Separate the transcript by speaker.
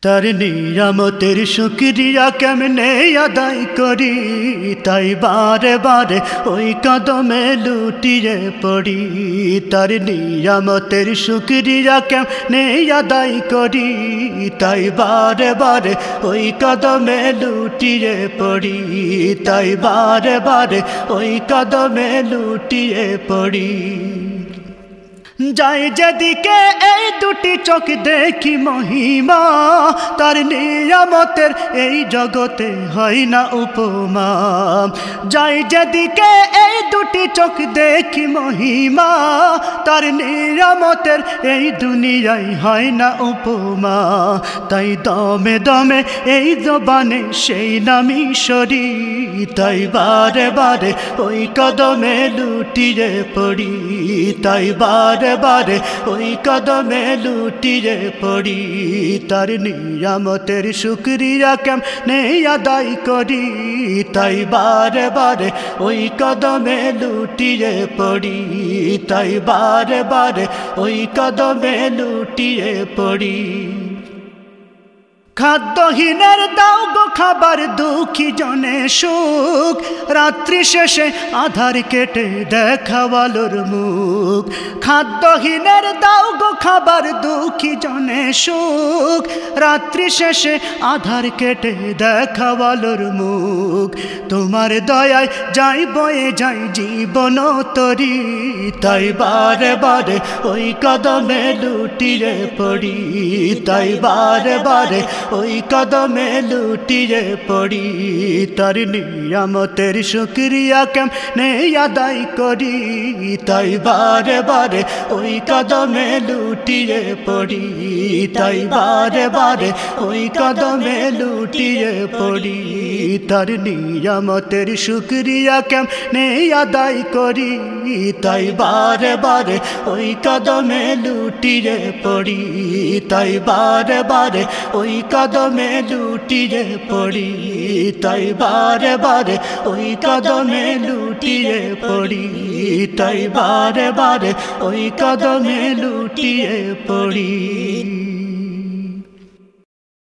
Speaker 1: তার নিয়ামতের শুকরিয়া কেমনে আদায় করি, তাই বারে বারে ওই কদমে লুটিয়ে পড়ি। তার নিয়ামতের শুকরিয়া কেমনে আদায় করি, তাই বারে বারে ওই কদমে লুটিয়ে পড়ি। তাই বারে বারে ওই কদমে লুটিয়ে পড়ি। যাই যেদিকে এই দুটি চোখ দেখি মহিমা, তার নিয়ামতের এই জগতে হয় না উপমা। যাই যেদিকে এই দুটি চোখ দেখি মহিমা, তার নিয়ামতের এই দুনিয়ায় হয় না উপমা। তাই দমে দমে এই জবানে সেই নামই সরি, তাই বারে বারে ওই কদমে লুটিয়ে পড়ি। তাই বারে বারে ওই কদমে লুটিয়ে পড়ি। তার নিয়ামতের শুকরিয়া কেমনে আদায় করি, তাই বারে বারে ওই কদমে লুটিয়ে পড়ি। তাই বারে বারে ওই কদমে লুটিয়ে পড়ি। খাদ্যহীনের দাও গো খাবার, দুঃখী জনে সুখ, রাত্রি শেষে আধার কেটে দেখাওয়ালোর মুখ। খাদ্যহীনের দাও গো খাবার, দুঃখী জনে সুখ, রাত্রি শেষে আধার কেটে দেখাওয়ালোর মুখ। তোমার দয়ায় যাই বয়ে যাই জীবন তরি, তাই বারে বারে ওই কদমে লুটিয়ে পড়ি। তাই বারে বারে ওই কদমে লুটিয়ে পড়ি। তার নিয়ামতের শুকরিয়া কেমনে আদায় করি, তাই বারে বারে ওই কদমে লুটিয়ে পড়ি। তাই বারে বারে ওই কদমে লুটিয়ে পড়ি। তার নিয়ামতের শুকরিয়া কেমনে আদায় করি, তাই বারে বারে ওই কদমে লুটিয়ে পড়ি। তাই বারে বারে ওই কদমে লুটিয়ে পড়ি। তাই বারে বারে ওই কদমে লুটিয়ে পড়ি। তাই বারে বারে ওই কদমে লুটিয়ে পড়ি।